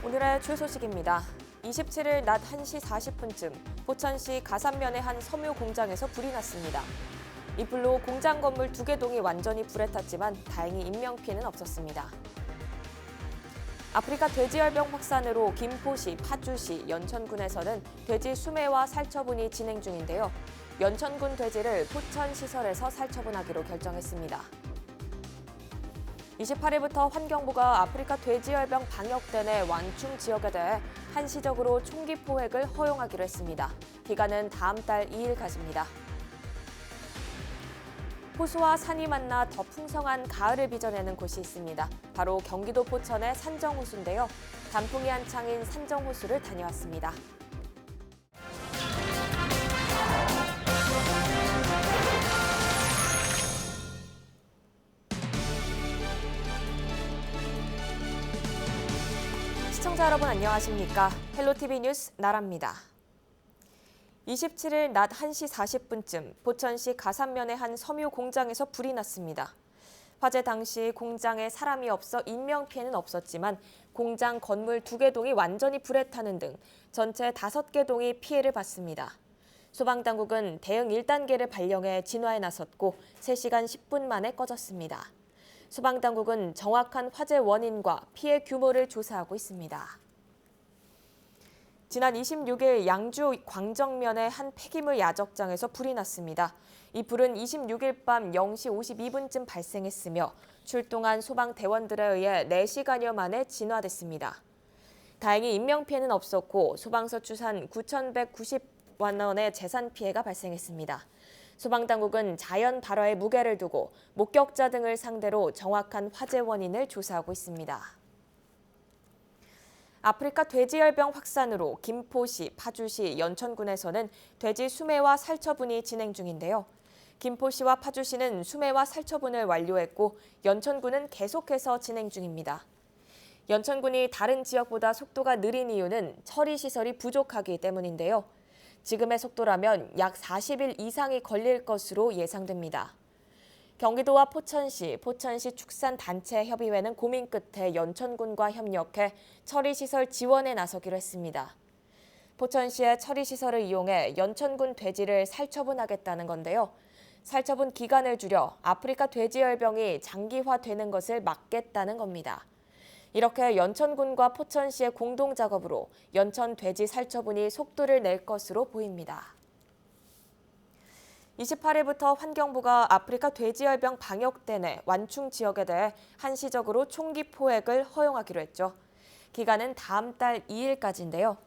오늘의 줄 소식입니다. 27일 낮 1시 40분쯤 포천시 가산면의 한 섬유 공장에서 불이 났습니다. 이 불로 공장 건물 2개 동이 완전히 불에 탔지만 다행히 인명피해는 없었습니다. 아프리카 돼지열병 확산으로 김포시, 파주시, 연천군에서는 돼지 수매와 살처분이 진행 중인데요. 연천군 돼지를 포천시설에서 살처분하기로 결정했습니다. 28일부터 환경부가 아프리카 돼지열병 방역대 내 완충 지역에 대해 한시적으로 총기 포획을 허용하기로 했습니다. 기간은 다음 달 2일까지입니다. 호수와 산이 만나 더 풍성한 가을을 빚어내는 곳이 있습니다. 바로 경기도 포천의 산정호수인데요. 단풍이 한창인 산정호수를 다녀왔습니다. 시청자 여러분 안녕하십니까? 헬로티비 뉴스 나라입니다. 27일 낮 1시 40분쯤 포천시 가산면의 한 섬유 공장에서 불이 났습니다. 화재 당시 공장에 사람이 없어 인명피해는 없었지만 공장 건물 2개 동이 완전히 불에 타는 등 전체 5개 동이 피해를 봤습니다. 소방당국은 대응 1단계를 발령해 진화에 나섰고 3시간 10분 만에 꺼졌습니다. 소방당국은 정확한 화재 원인과 피해 규모를 조사하고 있습니다. 지난 26일 양주 광정면의 한 폐기물 야적장에서 불이 났습니다. 이 불은 26일 밤 0시 52분쯤 발생했으며 출동한 소방대원들에 의해 4시간여 만에 진화됐습니다. 다행히 인명피해는 없었고 소방서 추산 9,190만 원의 재산 피해가 발생했습니다. 소방당국은 자연 발화에 무게를 두고 목격자 등을 상대로 정확한 화재 원인을 조사하고 있습니다. 아프리카 돼지열병 확산으로 김포시, 파주시, 연천군에서는 돼지 수매와 살처분이 진행 중인데요. 김포시와 파주시는 수매와 살처분을 완료했고 연천군은 계속해서 진행 중입니다. 연천군이 다른 지역보다 속도가 느린 이유는 처리시설이 부족하기 때문인데요. 지금의 속도라면 약 40일 이상이 걸릴 것으로 예상됩니다. 경기도와 포천시 축산단체협의회는 고민 끝에 연천군과 협력해 처리시설 지원에 나서기로 했습니다. 포천시의 처리시설을 이용해 연천군 돼지를 살처분하겠다는 건데요. 살처분 기간을 줄여 아프리카 돼지열병이 장기화되는 것을 막겠다는 겁니다. 이렇게 연천군과 포천시의 공동작업으로 연천 돼지 살처분이 속도를 낼 것으로 보입니다. 28일부터 환경부가 아프리카 돼지열병 방역대 내 완충 지역에 대해 한시적으로 총기 포획을 허용하기로 했죠. 기간은 다음 달 2일까지인데요.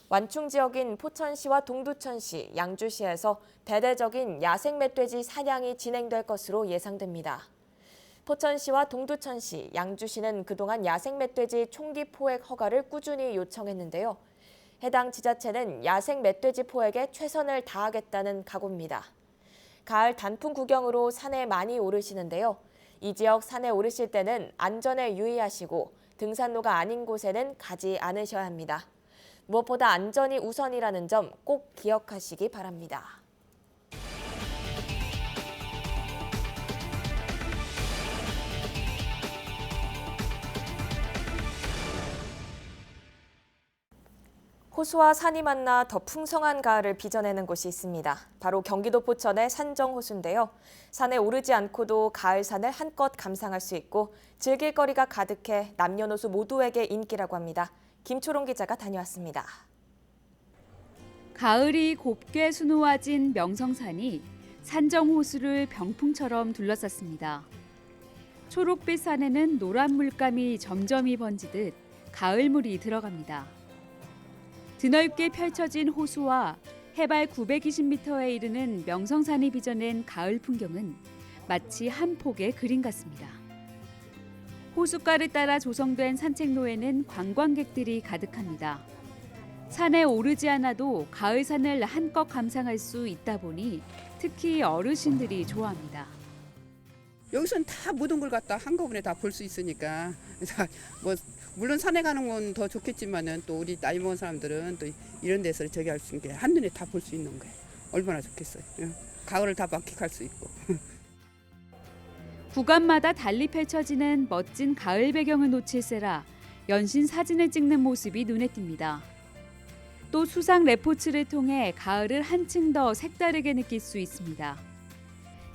완충 지역인 포천시와 동두천시, 양주시에서 대대적인 야생 멧돼지 사냥이 진행될 것으로 예상됩니다. 포천시와 동두천시, 양주시는 그동안 야생 멧돼지 총기 포획 허가를 꾸준히 요청했는데요. 해당 지자체는 야생 멧돼지 포획에 최선을 다하겠다는 각오입니다. 가을 단풍 구경으로 산에 많이 오르시는데요. 이 지역 산에 오르실 때는 안전에 유의하시고 등산로가 아닌 곳에는 가지 않으셔야 합니다. 무엇보다 안전이 우선이라는 점 꼭 기억하시기 바랍니다. 호수와 산이 만나 더 풍성한 가을을 빚어내는 곳이 있습니다. 바로 경기도 포천의 산정호수인데요. 산에 오르지 않고도 가을산을 한껏 감상할 수 있고 즐길 거리가 가득해 남녀노소 모두에게 인기라고 합니다. 김초롱 기자가 다녀왔습니다. 가을이 곱게 수놓아진 명성산이 산정호수를 병풍처럼 둘러쌌습니다. 초록빛 산에는 노란 물감이 점점이 번지듯 가을물이 들어갑니다. 드넓게 펼쳐진 호수와 해발 920m에 이르는 명성산이 빚어낸 가을 풍경은 마치 한 폭의 그림 같습니다. 호숫가를 따라 조성된 산책로에는 관광객들이 가득합니다. 산에 오르지 않아도 가을산을 한껏 감상할 수 있다 보니 특히 어르신들이 좋아합니다. 여기서는 다 모든 걸 갖다 한꺼번에 다 볼 수 있으니까 뭐 물론 산에 가는 건 더 좋겠지만은 또 우리 나이 먹은 사람들은 또 이런 데서 저기 할 수 있는 게 한눈에 다 볼 수 있는 거예요. 얼마나 좋겠어요. 가을을 다 만끽할 수 있고. 구간마다 달리 펼쳐지는 멋진 가을 배경을 놓칠세라 연신 사진을 찍는 모습이 눈에 띕니다. 또 수상 레포츠를 통해 가을을 한층 더 색다르게 느낄 수 있습니다.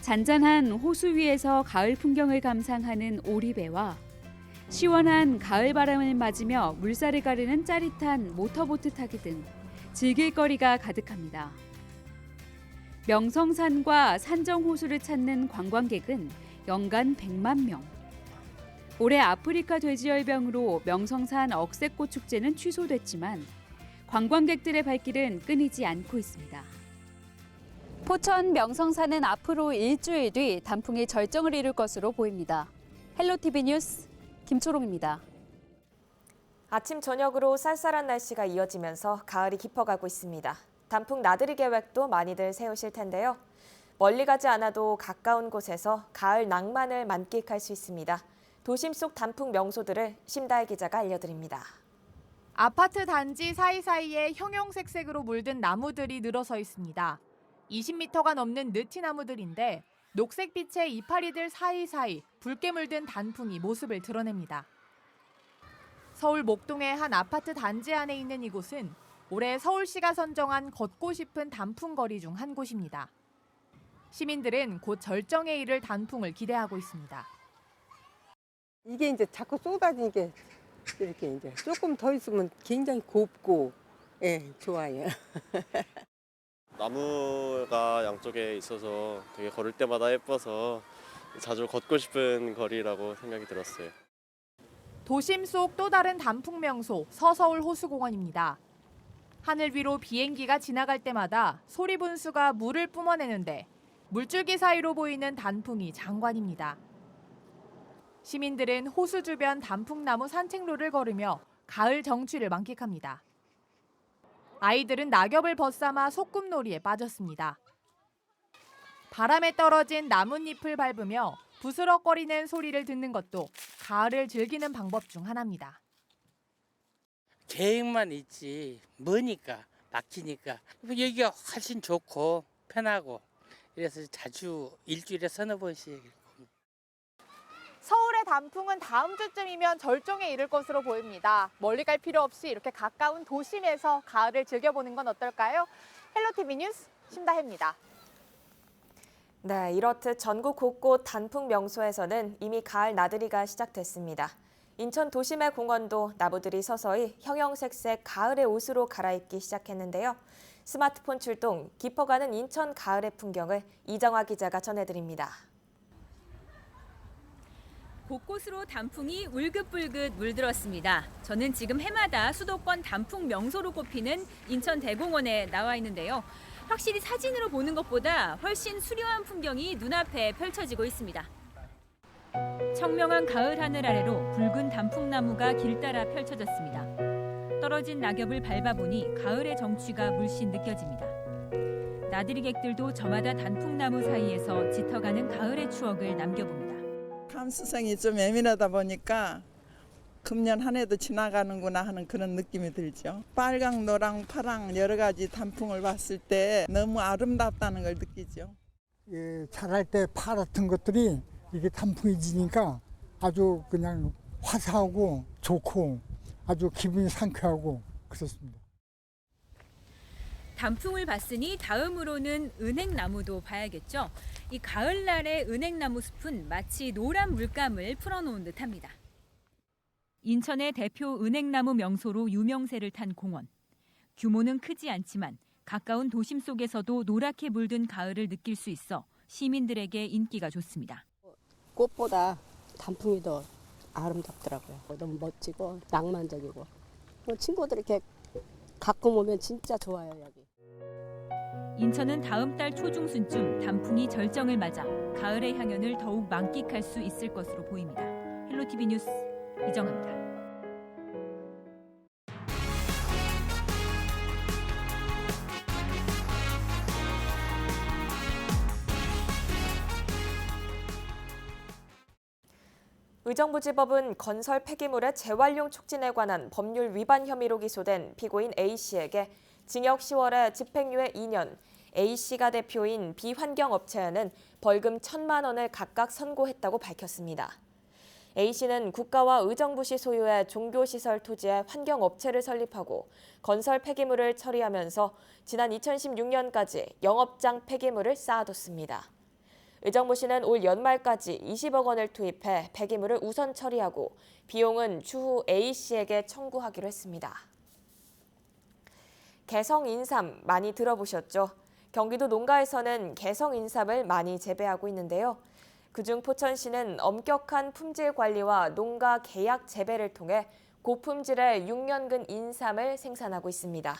잔잔한 호수 위에서 가을 풍경을 감상하는 오리배와 시원한 가을 바람을 맞으며 물살을 가르는 짜릿한 모터보트 타기 등 즐길 거리가 가득합니다. 명성산과 산정호수를 찾는 관광객은 연간 100만 명. 올해 아프리카 돼지열병으로 명성산 억새꽃 축제는 취소됐지만 관광객들의 발길은 끊이지 않고 있습니다. 포천 명성산은 앞으로 일주일 뒤 단풍이 절정을 이룰 것으로 보입니다. 헬로티비 뉴스 김초롱입니다. 아침 저녁으로 쌀쌀한 날씨가 이어지면서 가을이 깊어가고 있습니다. 단풍 나들이 계획도 많이들 세우실 텐데요. 멀리 가지 않아도 가까운 곳에서 가을 낭만을 만끽할 수 있습니다. 도심 속 단풍 명소들을 심다혜 기자가 알려드립니다. 아파트 단지 사이사이에 형형색색으로 물든 나무들이 늘어서 있습니다. 20m가 넘는 느티나무들인데 녹색빛의 이파리들 사이사이 붉게 물든 단풍이 모습을 드러냅니다. 서울 목동의 한 아파트 단지 안에 있는 이곳은 올해 서울시가 선정한 걷고 싶은 단풍거리 중 한 곳입니다. 시민들은 곧 절정에 이를 단풍을 기대하고 있습니다. 이게 이제 자꾸 쏟아지게 이렇게 이제 조금 더 있으면 굉장히 곱고 좋아요. 나무가 양쪽에 있어서 되게 걸을 때마다 예뻐서 자주 걷고 싶은 거리라고 생각이 들었어요. 도심 속 또 다른 단풍 명소 서서울 호수공원입니다. 하늘 위로 비행기가 지나갈 때마다 소리 분수가 물을 뿜어내는데 물줄기 사이로 보이는 단풍이 장관입니다. 시민들은 호수 주변 단풍나무 산책로를 걸으며 가을 정취를 만끽합니다. 아이들은 낙엽을 벗삼아 소꿉놀이에 빠졌습니다. 바람에 떨어진 나뭇잎을 밟으며 부스럭거리는 소리를 듣는 것도 가을을 즐기는 방법 중 하나입니다. 계획만 있지 머니까 막히니까 여기가 훨씬 좋고 편하고 이래서 자주 일주일에 서너 번씩. 서울의 단풍은 다음 주쯤이면 절정에 이를 것으로 보입니다. 멀리 갈 필요 없이 이렇게 가까운 도심에서 가을을 즐겨보는 건 어떨까요? 헬로티비 뉴스 심다혜입니다. 네, 이렇듯 전국 곳곳 단풍 명소에서는 이미 가을 나들이가 시작됐습니다. 인천 도심의 공원도 나무들이 서서히 형형색색 가을의 옷으로 갈아입기 시작했는데요. 스마트폰 출동, 깊어가는 인천 가을의 풍경을 이정화 기자가 전해드립니다. 곳곳으로 단풍이 울긋불긋 물들었습니다. 저는 지금 해마다 수도권 단풍 명소로 꼽히는 인천 대공원에 나와 있는데요. 확실히 사진으로 보는 것보다 훨씬 수려한 풍경이 눈앞에 펼쳐지고 있습니다. 청명한 가을 하늘 아래로 붉은 단풍나무가 길 따라 펼쳐졌습니다. 떨어진 낙엽을 밟아보니 가을의 정취가 물씬 느껴집니다. 나들이객들도 저마다 단풍나무 사이에서 짙어가는 가을의 추억을 남겨봅니다. 감수성이 좀 예민하다 보니까 금년 한 해도 지나가는구나 하는 그런 느낌이 들죠. 빨강, 노랑, 파랑 여러 가지 단풍을 봤을 때 너무 아름답다는 걸 느끼죠. 예, 자랄 때 파랗던 것들이 이게 단풍이 지니까 아주 그냥 화사하고 좋고 아주 기분이 상쾌하고 그렇습니다. 단풍을 봤으니 다음으로는 은행나무도 봐야겠죠. 이 가을날의 은행나무 숲은 마치 노란 물감을 풀어놓은 듯합니다. 인천의 대표 은행나무 명소로 유명세를 탄 공원. 규모는 크지 않지만 가까운 도심 속에서도 노랗게 물든 가을을 느낄 수 있어 시민들에게 인기가 좋습니다. 꽃보다 단풍이 더 아름답더라고요. 너무 멋지고 낭만적이고 친구들 이렇게 가끔 오면 진짜 좋아요 여기. 인천은 다음 달 초중순쯤 단풍이 절정을 맞아 가을의 향연을 더욱 만끽할 수 있을 것으로 보입니다. 헬로티비 뉴스 이정아입니다. 의정부지법은 건설 폐기물의 재활용 촉진에 관한 법률 위반 혐의로 기소된 피고인 A씨에게 징역 10월에 집행유예 2년, A씨가 대표인 비환경업체에는 벌금 1,000만 원을 각각 선고했다고 밝혔습니다. A씨는 국가와 의정부시 소유의 종교시설 토지에 환경업체를 설립하고 건설 폐기물을 처리하면서 지난 2016년까지 영업장 폐기물을 쌓아뒀습니다. 의정부시는 올 연말까지 20억 원을 투입해 폐기물을 우선 처리하고 비용은 추후 A씨에게 청구하기로 했습니다. 개성 인삼 많이 들어보셨죠? 경기도 농가에서는 개성 인삼을 많이 재배하고 있는데요. 그중 포천시는 엄격한 품질 관리와 농가 계약 재배를 통해 고품질의 6년근 인삼을 생산하고 있습니다.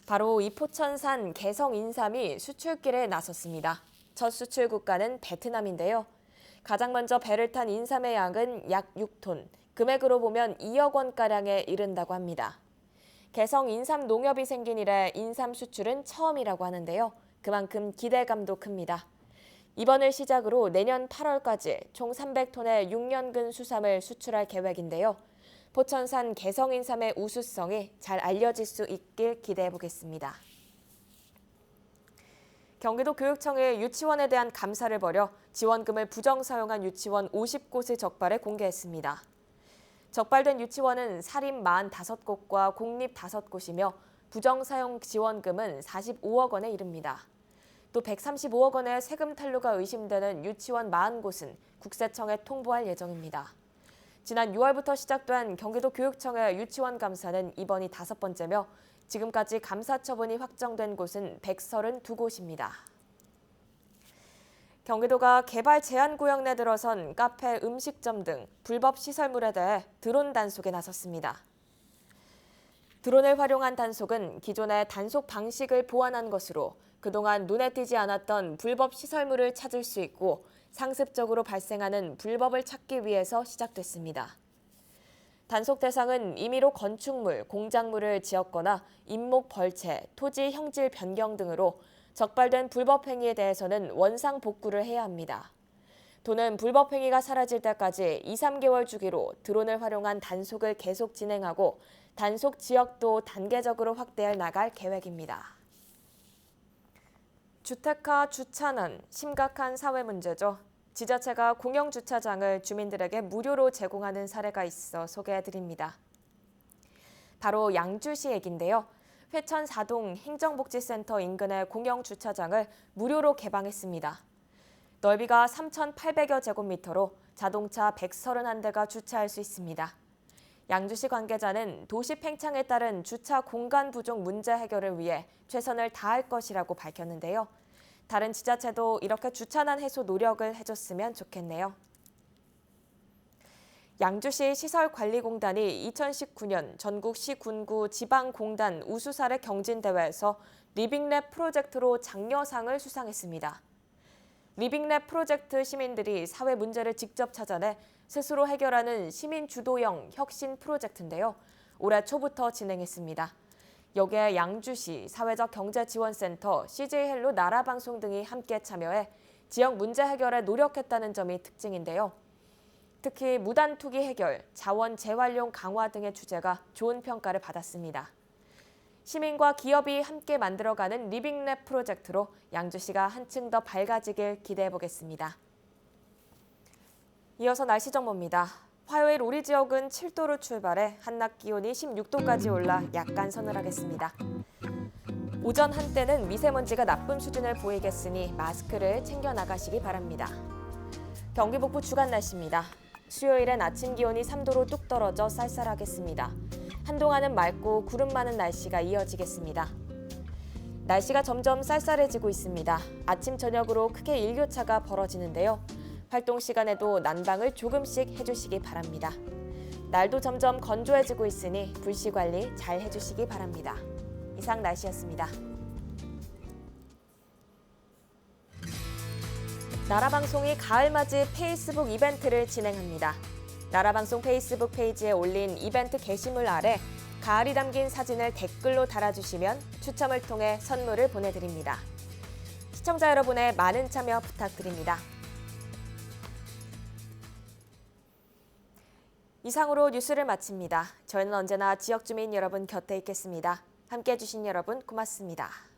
바로 이 포천산 개성 인삼이 수출길에 나섰습니다. 첫 수출 국가는 베트남인데요. 가장 먼저 배를 탄 인삼의 양은 약 6톤, 금액으로 보면 2억 원가량에 이른다고 합니다. 개성 인삼 농협이 생긴 이래 인삼 수출은 처음이라고 하는데요. 그만큼 기대감도 큽니다. 이번을 시작으로 내년 8월까지 총 300톤의 6년근 수삼을 수출할 계획인데요. 포천산 개성 인삼의 우수성이 잘 알려질 수 있길 기대해 보겠습니다. 경기도 교육청이 유치원에 대한 감사를 벌여 지원금을 부정 사용한 유치원 50곳을 적발해 공개했습니다. 적발된 유치원은 사립 45곳과 공립 5곳이며 부정 사용 지원금은 45억 원에 이릅니다. 또 135억 원의 세금 탈루가 의심되는 유치원 40곳은 국세청에 통보할 예정입니다. 지난 6월부터 시작된 경기도 교육청의 유치원 감사는 이번이 5번째며 지금까지 감사 처분이 확정된 곳은 132곳입니다. 경기도가 개발 제한 구역 내 들어선 카페, 음식점 등 불법 시설물에 대해 드론 단속에 나섰습니다. 드론을 활용한 단속은 기존의 단속 방식을 보완한 것으로 그동안 눈에 띄지 않았던 불법 시설물을 찾을 수 있고 상습적으로 발생하는 불법을 찾기 위해서 시작됐습니다. 단속 대상은 임의로 건축물, 공작물을 지었거나 임목 벌채, 토지 형질 변경 등으로 적발된 불법 행위에 대해서는 원상 복구를 해야 합니다. 도는 불법 행위가 사라질 때까지 2-3개월 주기로 드론을 활용한 단속을 계속 진행하고 단속 지역도 단계적으로 확대해 나갈 계획입니다. 주택가 주차난, 심각한 사회 문제죠. 지자체가 공영주차장을 주민들에게 무료로 제공하는 사례가 있어 소개해드립니다. 바로 양주시 얘긴데요. 회천 4동 행정복지센터 인근의 공영주차장을 무료로 개방했습니다. 넓이가 3,800여 제곱미터로 자동차 131대가 주차할 수 있습니다. 양주시 관계자는 도시 팽창에 따른 주차 공간 부족 문제 해결을 위해 최선을 다할 것이라고 밝혔는데요. 다른 지자체도 이렇게 주차난 해소 노력을 해줬으면 좋겠네요. 양주시 시설관리공단이 2019년 전국 시군구 지방공단 우수사례 경진대회에서 리빙랩 프로젝트로 장려상을 수상했습니다. 리빙랩 프로젝트 시민들이 사회 문제를 직접 찾아내 스스로 해결하는 시민 주도형 혁신 프로젝트인데요. 올해 초부터 진행했습니다. 여기에 양주시 사회적경제지원센터, CJ헬로 나라방송 등이 함께 참여해 지역 문제 해결에 노력했다는 점이 특징인데요. 특히 무단 투기 해결, 자원 재활용 강화 등의 주제가 좋은 평가를 받았습니다. 시민과 기업이 함께 만들어가는 리빙랩 프로젝트로 양주시가 한층 더 밝아지길 기대해보겠습니다. 이어서 날씨 정보입니다. 화요일 우리 지역은 7도로 출발해 한낮 기온이 16도까지 올라 약간 서늘하겠습니다. 오전 한때는 미세먼지가 나쁨 수준을 보이겠으니 마스크를 챙겨 나가시기 바랍니다. 경기 북부 주간 날씨입니다. 수요일엔 아침 기온이 3도로 뚝 떨어져 쌀쌀하겠습니다. 한동안은 맑고 구름 많은 날씨가 이어지겠습니다. 날씨가 점점 쌀쌀해지고 있습니다. 아침 저녁으로 크게 일교차가 벌어지는데요. 활동 시간에도 난방을 조금씩 해주시기 바랍니다. 날도 점점 건조해지고 있으니 불씨 관리 잘 해주시기 바랍니다. 이상 날씨였습니다. 나라방송이 가을맞이 페이스북 이벤트를 진행합니다. 나라방송 페이스북 페이지에 올린 이벤트 게시물 아래 가을이 담긴 사진을 댓글로 달아주시면 추첨을 통해 선물을 보내드립니다. 시청자 여러분의 많은 참여 부탁드립니다. 이상으로 뉴스를 마칩니다. 저희는 언제나 지역 주민 여러분 곁에 있겠습니다. 함께해 주신 여러분 고맙습니다.